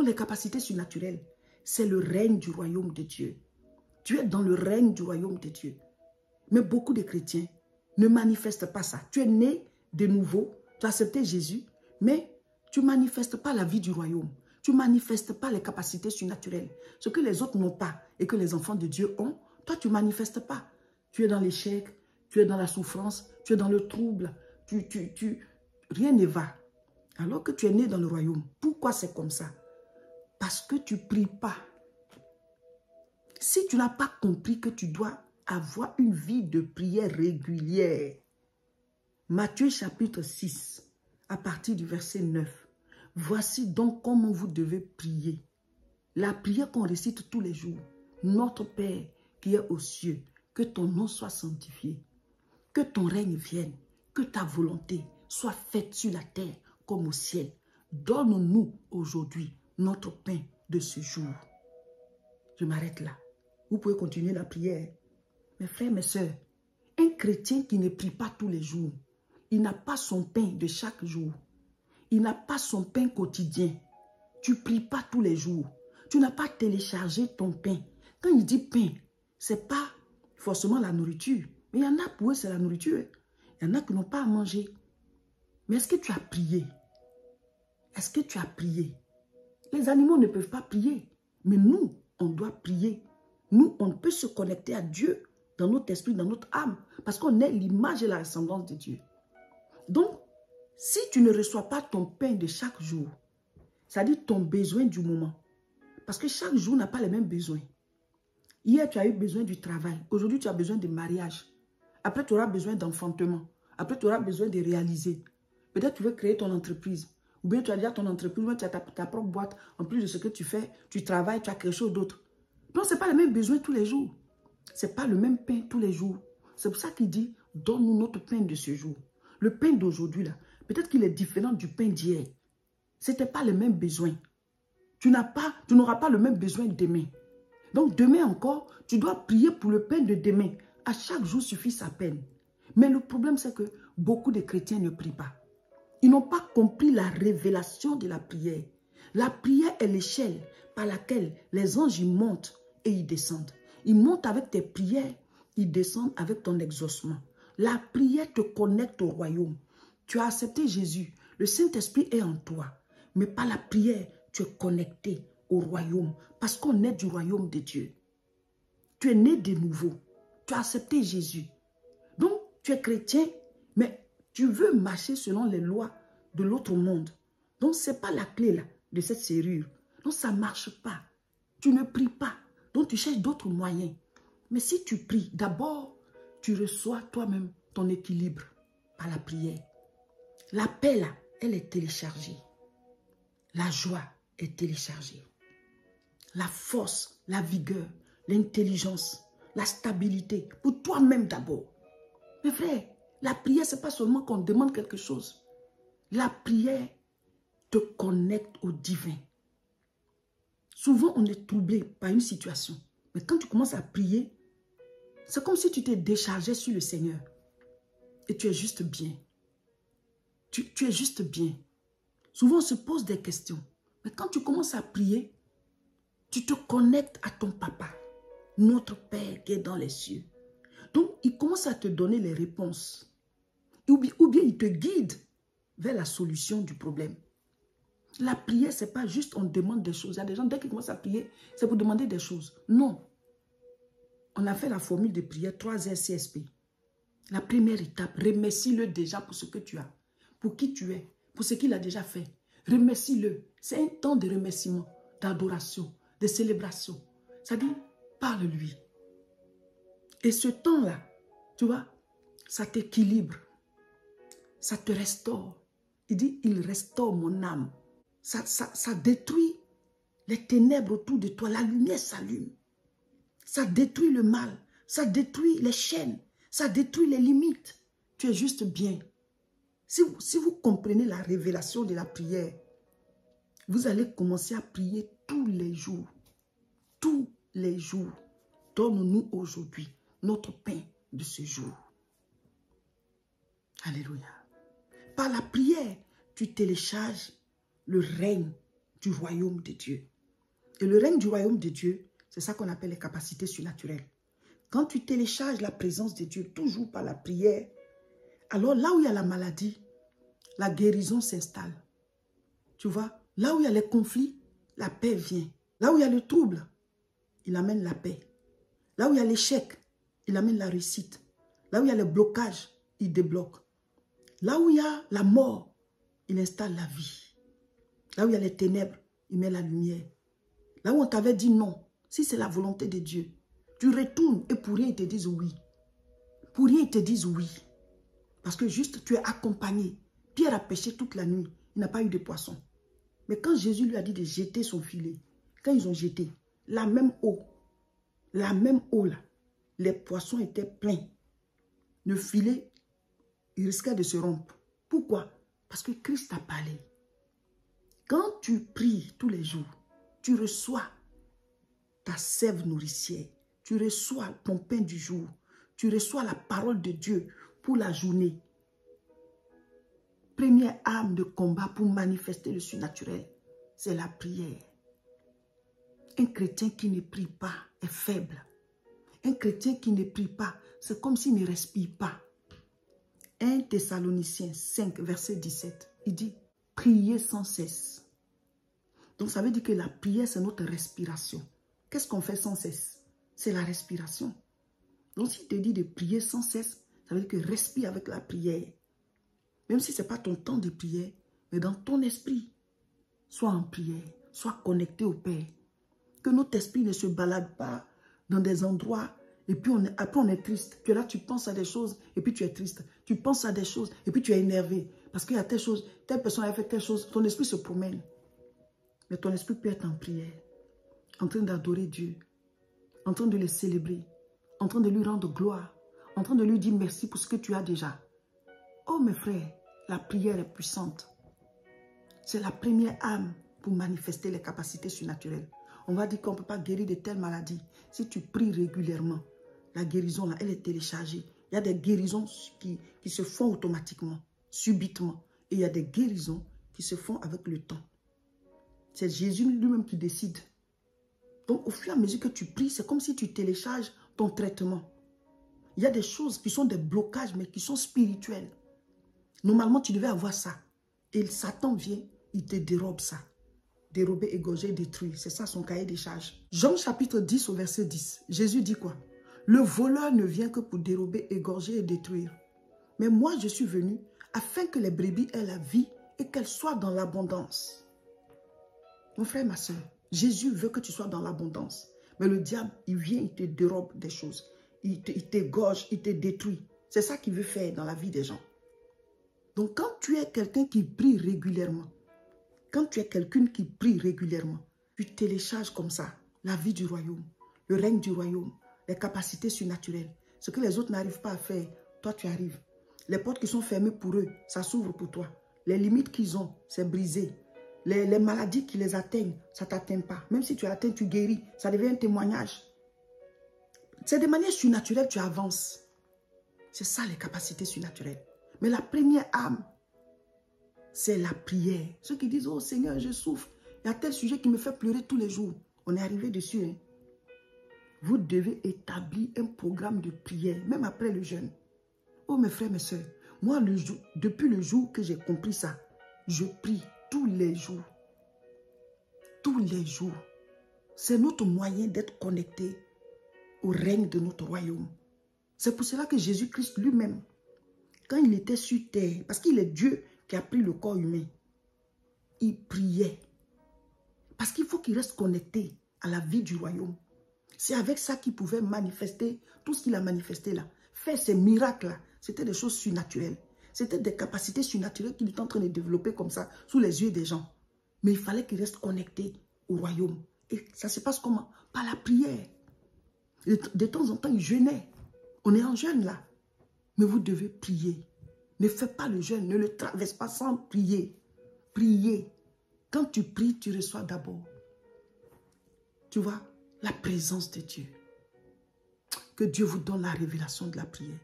Donc les capacités surnaturelles, c'est le règne du royaume de Dieu. Tu es dans le règne du royaume de Dieu. Mais beaucoup de chrétiens ne manifestent pas ça. Tu es né de nouveau, tu as accepté Jésus, mais tu ne manifestes pas la vie du royaume. Tu ne manifestes pas les capacités surnaturelles. Ce que les autres n'ont pas et que les enfants de Dieu ont, toi tu ne manifestes pas. Tu es dans l'échec, tu es dans la souffrance, tu es dans le trouble, rien ne va. Alors que tu es né dans le royaume. Pourquoi c'est comme ça? Parce que tu ne pries pas. Si tu n'as pas compris que tu dois avoir une vie de prière régulière, Matthieu chapitre 6, à partir du verset 9. Voici donc comment vous devez prier. La prière qu'on récite tous les jours. Notre Père qui est aux cieux, que ton nom soit sanctifié. Que ton règne vienne. Que ta volonté soit faite sur la terre comme au ciel. Donne-nous aujourd'hui notre pain de ce jour. Je m'arrête là. Vous pouvez continuer la prière. Mes frères, mes sœurs, un chrétien qui ne prie pas tous les jours, il n'a pas son pain de chaque jour. Il n'a pas son pain quotidien. Tu ne pries pas tous les jours. Tu n'as pas téléchargé ton pain. Quand il dit pain, ce n'est pas forcément la nourriture. Mais il y en a pour eux, c'est la nourriture. Il y en a qui n'ont pas à manger. Mais est-ce que tu as prié? Est-ce que tu as prié? Les animaux ne peuvent pas prier. Mais nous, on doit prier. Nous, on peut se connecter à Dieu dans notre esprit, dans notre âme. Parce qu'on est l'image et la ressemblance de Dieu. Donc, si tu ne reçois pas ton pain de chaque jour, c'est-à-dire ton besoin du moment, parce que chaque jour n'a pas les mêmes besoins. Hier, tu as eu besoin du travail. Aujourd'hui, tu as besoin de mariage. Après, tu auras besoin d'enfantement. Après, tu auras besoin de réaliser. Peut-être tu veux créer ton entreprise. Ou bien tu as déjà ton entreprise, tu as ta propre boîte. En plus de ce que tu fais, tu travailles, tu as quelque chose d'autre. Donc, ce n'est pas les mêmes besoins tous les jours. Ce n'est pas le même pain tous les jours. C'est pour ça qu'il dit, donne-nous notre pain de ce jour. Le pain d'aujourd'hui, là, peut-être qu'il est différent du pain d'hier. Ce n'était pas les mêmes besoins. Tu n'auras pas le même besoin demain. Donc demain encore, tu dois prier pour le pain de demain. À chaque jour suffit sa peine. Mais le problème, c'est que beaucoup de chrétiens ne prient pas. Ils n'ont pas compris la révélation de la prière. La prière est l'échelle par laquelle les anges y montent et ils descendent. Ils montent avec tes prières, ils descendent avec ton exaucement. La prière te connecte au royaume. Tu as accepté Jésus. Le Saint-Esprit est en toi. Mais par la prière, tu es connecté au royaume. Parce qu'on est du royaume de Dieu. Tu es né de nouveau. Tu as accepté Jésus. Donc, tu es chrétien, mais tu veux marcher selon les lois de l'autre monde. Donc, ce n'est pas la clé là, de cette serrure. Donc, ça ne marche pas. Tu ne pries pas. Donc, tu cherches d'autres moyens. Mais si tu pries, d'abord, tu reçois toi-même ton équilibre par la prière. La paix, là, elle est téléchargée. La joie est téléchargée. La force, la vigueur, l'intelligence, la stabilité, pour toi-même d'abord. Mes frères, la prière, ce n'est pas seulement qu'on demande quelque chose. La prière te connecte au divin. Souvent, on est troublé par une situation. Mais quand tu commences à prier, c'est comme si tu t'es déchargé sur le Seigneur. Et tu es juste bien. Tu es juste bien. Souvent, on se pose des questions. Mais quand tu commences à prier, tu te connectes à ton papa, notre Père qui est dans les cieux. Donc, il commence à te donner les réponses. Ou bien il te guide vers la solution du problème. La prière, ce n'est pas juste on demande des choses. Il y a des gens, dès qu'ils commencent à prier, c'est pour demander des choses. Non. On a fait la formule de prière 3R CSP. La première étape, remercie-le déjà pour ce que tu as, pour qui tu es, pour ce qu'il a déjà fait. Remercie-le. C'est un temps de remerciement, d'adoration, de célébration. Ça dit, parle-lui. Et ce temps-là, tu vois, ça t'équilibre. Ça te restaure. Il dit, il restaure mon âme. Ça détruit les ténèbres autour de toi. La lumière s'allume. Ça détruit le mal. Ça détruit les chaînes. Ça détruit les limites. Tu es juste bien. Si vous comprenez la révélation de la prière, vous allez commencer à prier tous les jours. Tous les jours. Donne-nous aujourd'hui notre pain de ce jour. Alléluia. Par la prière, tu télécharges le règne du royaume de Dieu. Et le règne du royaume de Dieu, c'est ça qu'on appelle les capacités surnaturelles. Quand tu télécharges la présence de Dieu, toujours par la prière, alors là où il y a la maladie, la guérison s'installe. Tu vois, là où il y a les conflits, la paix vient. Là où il y a le trouble, il amène la paix. Là où il y a l'échec, il amène la réussite. Là où il y a le blocage, il débloque. Là où il y a la mort, il installe la vie. Là où il y a les ténèbres, il met la lumière. Là où on t'avait dit non, si c'est la volonté de Dieu, tu retournes et pour rien ils te disent oui. Pour rien ils te disent oui. Parce que juste tu es accompagné. Pierre a pêché toute la nuit, il n'a pas eu de poisson. Mais quand Jésus lui a dit de jeter son filet, quand ils ont jeté, la même eau là, les poissons étaient pleins. Le filet, il risquait de se rompre. Pourquoi? Parce que Christ a parlé. Quand tu pries tous les jours, tu reçois ta sève nourricière, tu reçois ton pain du jour, tu reçois la parole de Dieu pour la journée. Première arme de combat pour manifester le surnaturel, c'est la prière. Un chrétien qui ne prie pas est faible. Un chrétien qui ne prie pas, c'est comme s'il ne respire pas. 1 Thessaloniciens 5, verset 17, il dit « Priez sans cesse ». Donc ça veut dire que la prière, c'est notre respiration. Qu'est-ce qu'on fait sans cesse? C'est la respiration. Donc s'il te dit de prier sans cesse, ça veut dire que respire avec la prière. Même si ce n'est pas ton temps de prière, mais dans ton esprit, sois en prière, sois connecté au Père. Que notre esprit ne se balade pas dans des endroits et puis après on est triste. Tu es là, tu penses à des choses et puis tu es triste. Tu penses à des choses et puis tu es énervé. Parce qu'il y a telle chose, telle personne a fait telle chose. Ton esprit se promène. Mais ton esprit peut être en prière, en train d'adorer Dieu, en train de le célébrer, en train de lui rendre gloire, en train de lui dire merci pour ce que tu as déjà. Oh mes frères, la prière est puissante. C'est la première arme pour manifester les capacités surnaturelles. On va dire qu'on ne peut pas guérir de telles maladies. Si tu pries régulièrement, la guérison, là, elle est téléchargée. Il y a des guérisons qui se font automatiquement, subitement. Et il y a des guérisons qui se font avec le temps. C'est Jésus lui-même qui décide. Donc, au fur et à mesure que tu pries, c'est comme si tu télécharges ton traitement. Il y a des choses qui sont des blocages, mais qui sont spirituels. Normalement, tu devais avoir ça. Et Satan vient, il te dérobe ça. Dérober, égorger, détruire. C'est ça son cahier des charges. Jean chapitre 10 au verset 10. Jésus dit quoi? Le voleur ne vient que pour dérober, égorger et détruire. Mais moi, je suis venu afin que les brebis aient la vie et qu'elles soient dans l'abondance. Mon frère, ma soeur, Jésus veut que tu sois dans l'abondance. Mais le diable, il vient, il te dérobe des choses. Il t'égorge, il te détruit. C'est ça qu'il veut faire dans la vie des gens. Donc, quand tu es quelqu'un qui prie régulièrement, quand tu es quelqu'un qui prie régulièrement, tu télécharges comme ça la vie du royaume, le règne du royaume, les capacités surnaturelles. Ce que les autres n'arrivent pas à faire, toi tu arrives. Les portes qui sont fermées pour eux, ça s'ouvre pour toi. Les limites qu'ils ont, c'est brisé. Les maladies qui les atteignent, ça ne t'atteint pas. Même si tu atteins, tu guéris. Ça devient un témoignage. C'est de manière surnaturelle que tu avances. C'est ça les capacités surnaturelles. Mais la première arme, c'est la prière. Ceux qui disent, oh Seigneur, je souffre. Il y a tel sujet qui me fait pleurer tous les jours. On est arrivé dessus. Hein? Vous devez établir un programme de prière, même après le jeûne. Oh mes frères, mes soeurs, moi, depuis le jour que j'ai compris ça, je prie tous les jours. Tous les jours. C'est notre moyen d'être connecté au règne de notre royaume. C'est pour cela que Jésus-Christ lui-même, quand il était sur terre, parce qu'il est Dieu qui a pris le corps humain, il priait. Parce qu'il faut qu'il reste connecté à la vie du royaume. C'est avec ça qu'il pouvait manifester tout ce qu'il a manifesté là. Faire ces miracles-là, c'était des choses surnaturelles. C'était des capacités surnaturelles qu'il était en train de développer comme ça, sous les yeux des gens. Mais il fallait qu'il reste connecté au royaume. Et ça se passe comment? Par la prière. Et de temps en temps, il jeûnait. On est en jeûne là. Mais vous devez prier. Ne faites pas le jeûne, ne le traverse pas sans prier. Priez. Quand tu pries, tu reçois d'abord. Tu vois, la présence de Dieu. Que Dieu vous donne la révélation de la prière.